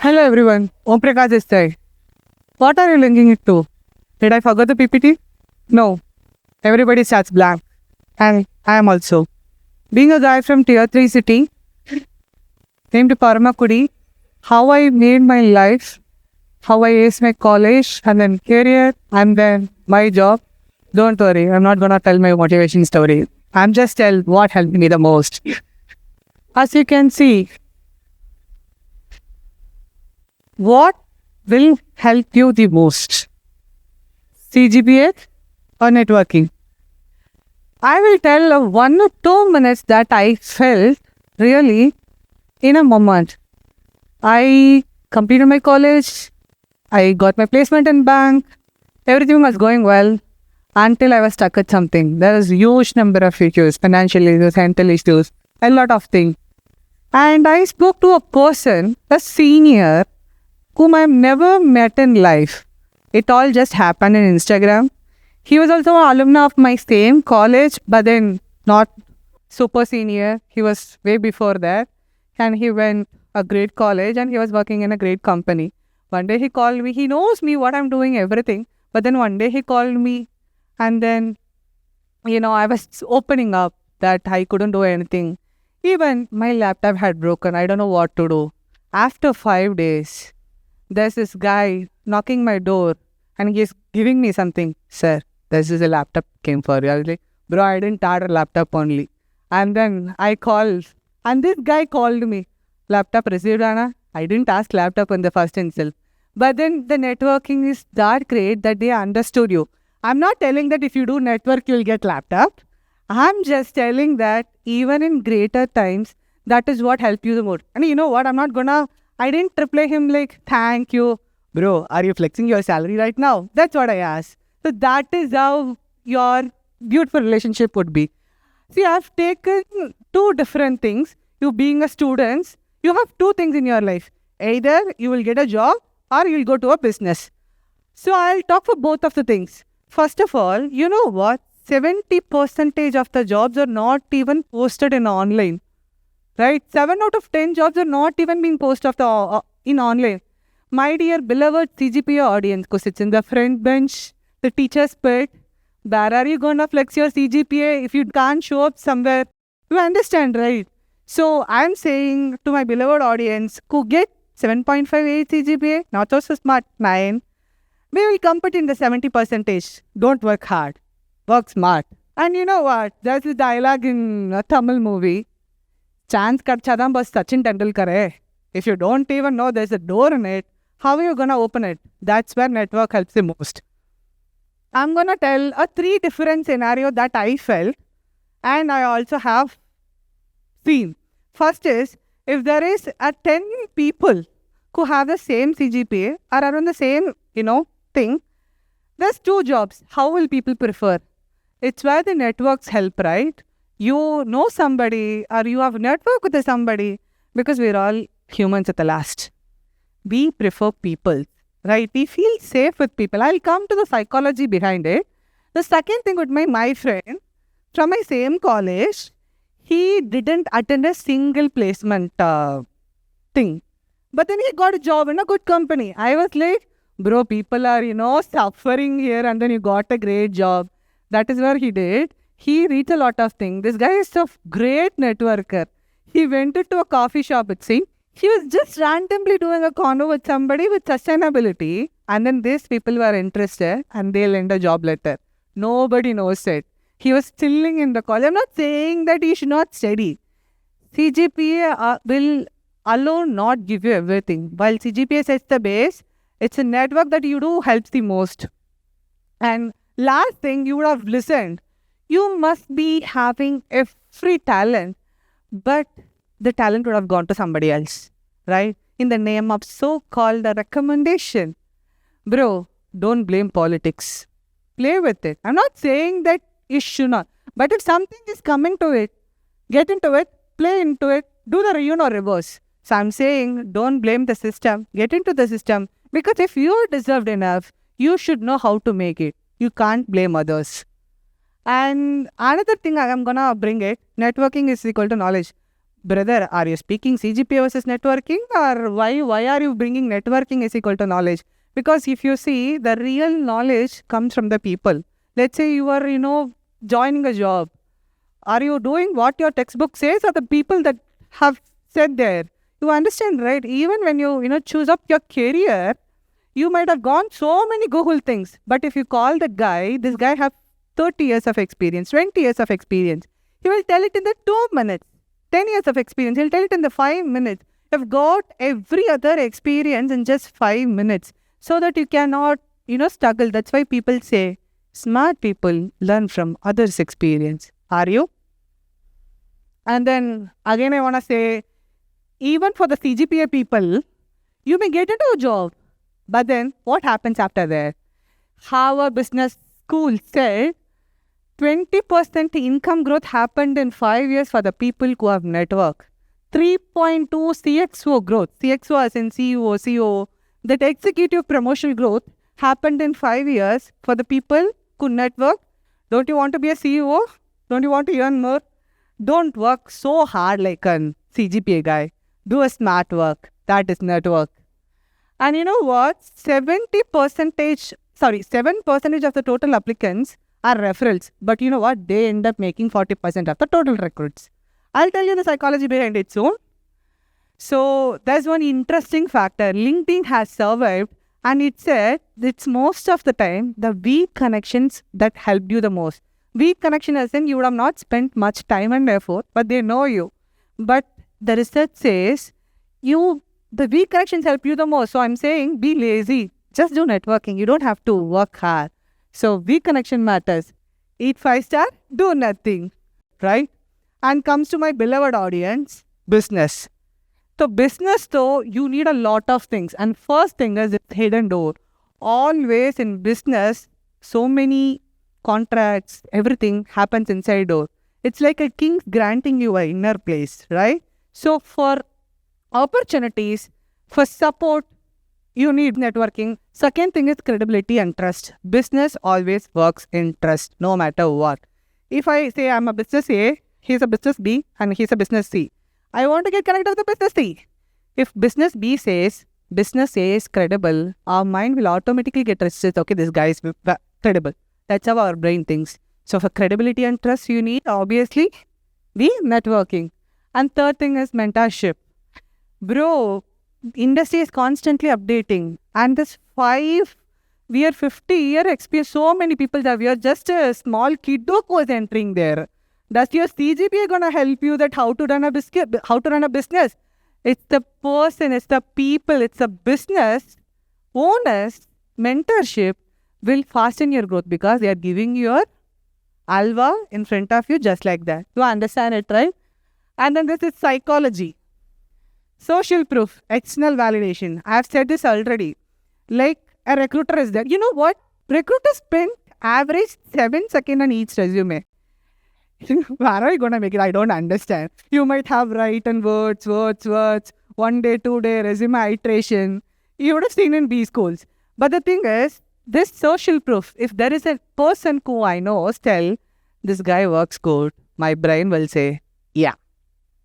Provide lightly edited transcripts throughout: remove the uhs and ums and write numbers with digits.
Hello everyone, Om Prakash is there. What are you linking it to? Did I forget the PPT? No, everybody starts blank. And I am also. Being a guy from tier 3 city, named Paramakudi, how I made my life, how I aced my college, and then career, and then my job. Don't worry, I'm not gonna tell my motivation story. I'm just tell what helped me the most. As you can see, what will help you the most? CGPA or networking? I will tell 1 or 2 minutes that I felt really in a moment. I completed my college, I got my placement in bank, everything was going well until I was stuck at something. There was huge number of issues, financial issues, mental issues, a lot of things. And I spoke to a person, a senior, whom I've never met in life. It all just happened in Instagram. He was also an alumni of my same college, but then not super senior. He was way before that. And he went a great college and he was working in a great company. One day he called me. He knows me, what I'm doing, everything. But then one day he called me and then, I was opening up that I couldn't do anything. Even my laptop had broken. I don't know what to do. After 5 days, there's this guy knocking my door and he's giving me something. Sir, this is a laptop came for you. I was like, bro, I didn't order a laptop only. And then I called and this guy called me. Laptop received, Anna. I didn't ask laptop in the first instance. But then the networking is that great that they understood you. I'm not telling that if you do network, you'll get laptop. I'm just telling that even in greater times, that is what helped you the most. And you know what? I didn't reply him like, thank you. Bro, are you flexing your salary right now? That's what I asked. So that is how your beautiful relationship would be. See, I've taken 2 different things. You being a student, you have 2 things in your life. Either you will get a job or you'll go to a business. So I'll talk for both of the things. First of all, you know what? 70% of the jobs are not even posted in online. Right? 7 out of 10 jobs are not even being posted in online. My dear beloved CGPA audience who sits in the front bench, the teacher's pet, where are you going to flex your CGPA if you can't show up somewhere? You understand, right? So I'm saying to my beloved audience who get 7.58 CGPA, not so smart, 9, we will compete in the 70%. Don't work hard. Work smart. And you know what? There's a dialogue in a Tamil movie. Chance kadchadam bas Sachin Tendulkar hai. If you don't even know there's a door in it, how are you going to open it? That's where network helps the most. I'm going to tell 3 different scenarios that I felt and I also have seen. First is, if there is 10 people who have the same CGPA or are on the same, thing, there's 2 jobs. How will people prefer? It's where the networks help, right? You know somebody or you have network with somebody because we're all humans at the last. We prefer people, right? We feel safe with people. I'll come to the psychology behind it. The second thing would be my friend from my same college. He didn't attend a single placement thing. But then he got a job in a good company. I was like, bro, people are, suffering here and then you got a great job. That is where he did. He reads a lot of things. This guy is a great networker. He went into a coffee shop, it seemed. He was just randomly doing a convo with somebody with sustainability. And then these people were interested and they lent a job letter. Nobody knows it. He was chilling in the college. I'm not saying that he should not study. CGPA will alone not give you everything. While CGPA sets the base, it's a network that you do helps the most. And last thing, you would have listened. You must be having every talent, but the talent would have gone to somebody else, right? In the name of so-called recommendation. Bro, don't blame politics. Play with it. I'm not saying that you should not. But if something is coming to it, get into it, play into it, do the reverse. So I'm saying don't blame the system. Get into the system. Because if you're deserved enough, you should know how to make it. You can't blame others. And another thing I'm going to bring it, networking is equal to knowledge. brother, are you speaking CGPA versus networking, or why are you bringing networking is equal to knowledge? Because if you see, the real knowledge comes from the people. Let's say you are, joining a job. Are you doing what your textbook says, or the people that have said there? You understand, right? Even when you choose up your career, you might have gone so many Google things. But if you call the guy, this guy have 30 years of experience, 20 years of experience. He will tell it in the 2 minutes. 10 years of experience, he'll tell it in the 5 minutes. You've got every other experience in just 5 minutes, so that you cannot, struggle. That's why people say, smart people learn from others' experience. Are you? And then again, I want to say, even for the CGPA people, you may get into a job. But then what happens after that? Harvard Business School said 20% income growth happened in 5 years for the people who have network. 3.2 CXO growth. CXO as in CEO, COO. That executive promotional growth happened in 5 years for the people who network. Don't you want to be a CEO? Don't you want to earn more? Don't work so hard like a CGPA guy. Do a smart work. That is network. And you know what? 7% of the total applicants are referrals. But you know what? They end up making 40% of the total recruits. I'll tell you the psychology behind it soon. So there's one interesting factor. LinkedIn has survived, and it said it's most of the time the weak connections that helped you the most. Weak connection as in you would have not spent much time and effort, but they know you. But the research says the weak connections help you the most. So I'm saying be lazy. Just do networking. You don't have to work hard. So weak connection matters. Eat 5-star, do nothing. Right? And comes to my beloved audience, business. So business though, you need a lot of things. And first thing is it's hidden door. Always in business, so many contracts, everything happens inside door. It's like a king granting you an inner place, right? So for opportunities, for support, you need networking. Second thing is credibility and trust. Business always works in trust, no matter what. If I say I'm a business A, he's a business B, and he's a business C, I want to get connected with the business C. If business B says business A is credible, our mind will automatically get registered. Okay, this guy is credible. That's how our brain thinks. So for credibility and trust, you need obviously the networking. And third thing is mentorship. Bro, industry is constantly updating. And this 50-year experience, so many people that we are just a small kid who was entering there. Does your CGPA gonna help you that how to run a business? It's the person, it's the people, it's the business owners. Mentorship will fasten your growth because they are giving your alva in front of you just like that. You understand it, right? And then this is psychology. Social proof, external validation. I have said this already. Like a recruiter is there. You know what? Recruiters spend average 7 seconds on each resume. Where are you going to make it? I don't understand. You might have written words, 1 day, 2 day, resume iteration. You would have seen in B schools. But the thing is, this social proof, if there is a person who I know, tell this guy works good, my brain will say, yeah,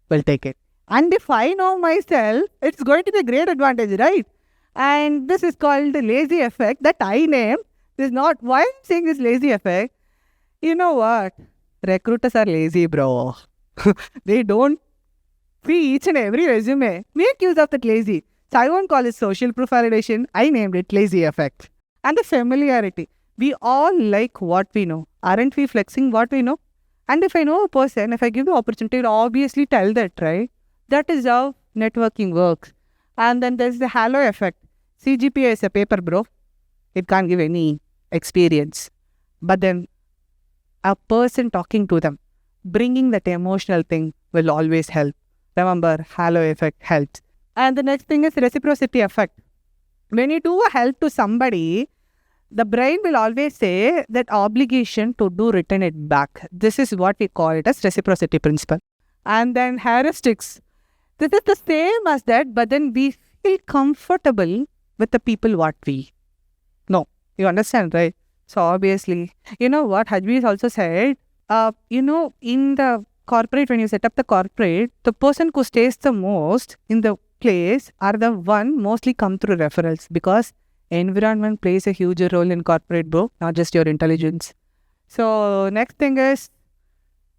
we'll take it. And if I know myself, it's going to be a great advantage, right? And this is called the lazy effect that I named. This is not why I'm saying this lazy effect. You know what? Recruiters are lazy, bro. They don't see each and every resume. Make use of that lazy. So I won't call it social proof validation. I named it lazy effect. And the familiarity. We all like what we know. Aren't we flexing what we know? And if I know a person, if I give the opportunity, I'll obviously tell that, right? That is how networking works. And then there's the halo effect. CGPA is a paper, bro. It can't give any experience. But then a person talking to them, bringing that emotional thing will always help. Remember, halo effect helps. And the next thing is reciprocity effect. When you do a help to somebody, the brain will always say that obligation to do return it back. This is what we call it as reciprocity principle. And then heuristics. This is the same as that, but then we feel comfortable with the people what we know. You understand, right? So obviously, you know what Hajveer also said, in the corporate, when you set up the corporate, the person who stays the most in the place are the one mostly come through referrals, because environment plays a huge role in corporate, bro, not just your intelligence. So next thing is,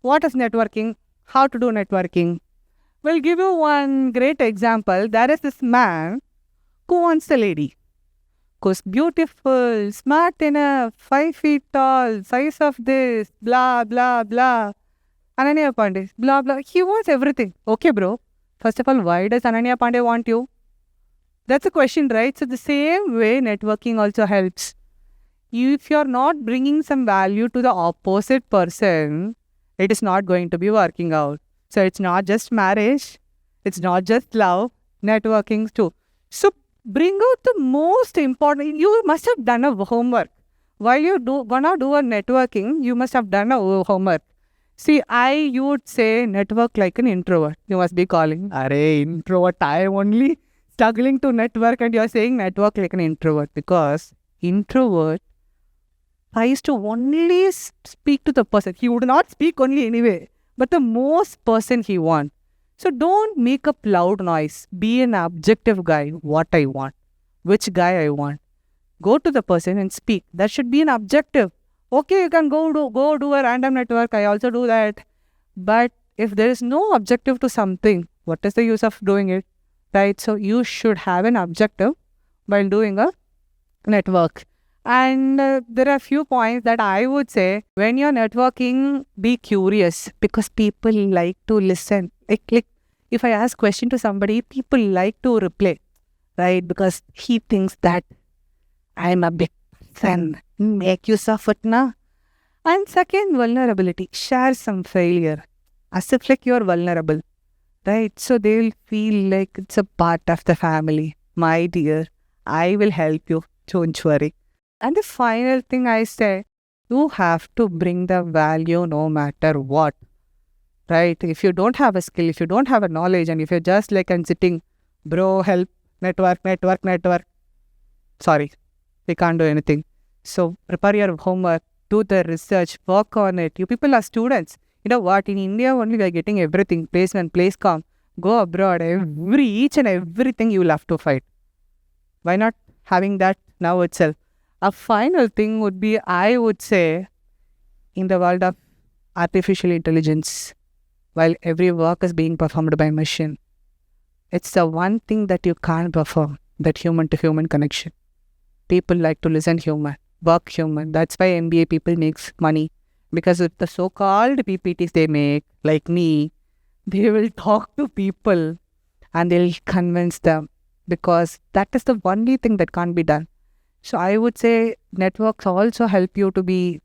what is networking? How to do networking? We'll give you one great example. There is this man who wants a lady who's beautiful, smart enough, 5 feet tall, size of this, blah, blah, blah. Ananya Pandey, blah, blah. He wants everything. Okay, bro. First of all, why does Ananya Pandey want you? That's a question, right? So the same way, networking also helps. If you're not bringing some value to the opposite person, it is not going to be working out. So it's not just marriage, it's not just love, networking too. So bring out the most important. You must have done a homework. While you gonna do a networking, you must have done a homework. See, you would say network like an introvert. You must be calling, "Arey, introvert, I am only struggling to network," and you're saying network like an introvert, because introvert tries to only speak to the person. He would not speak only anyway, but the most person he wants. So don't make up loud noise. Be an objective guy. What I want, which guy I want. Go to the person and speak. That should be an objective. Okay, you can go do a random network. I also do that. But if there is no objective to something, what is the use of doing it? Right? So you should have an objective while doing a network. And there are a few points that I would say. When you're networking, be curious, because people like to listen. Like if I ask question to somebody, people like to reply, right? Because he thinks that I'm a big person. Make use of it now. And second, vulnerability. Share some failure as if like you're vulnerable, right? So they'll feel like it's a part of the family. My dear, I will help you. Don't worry. And the final thing I say, you have to bring the value no matter what, right? If you don't have a skill, if you don't have a knowledge, and if you're just like and sitting, bro, help, network, sorry, we can't do anything. So prepare your homework, do the research, work on it. You people are students. You know what? In India only we are getting everything. Placement, place com. Go abroad. Each and everything you will have to fight. Why not having that now itself? A final thing would be, I would say, in the world of artificial intelligence, while every work is being performed by machine, it's the one thing that you can't perform, that human-to-human connection. People like to listen human, work human. That's why MBA people makes money. Because with the so-called PPTs they make, like me, they will talk to people and they'll convince them, because that is the only thing that can't be done. So I would say networks also help you to be,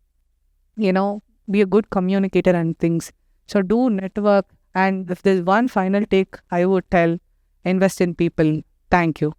be a good communicator and things. So do network. And if there's one final take, I would tell, invest in people. Thank you.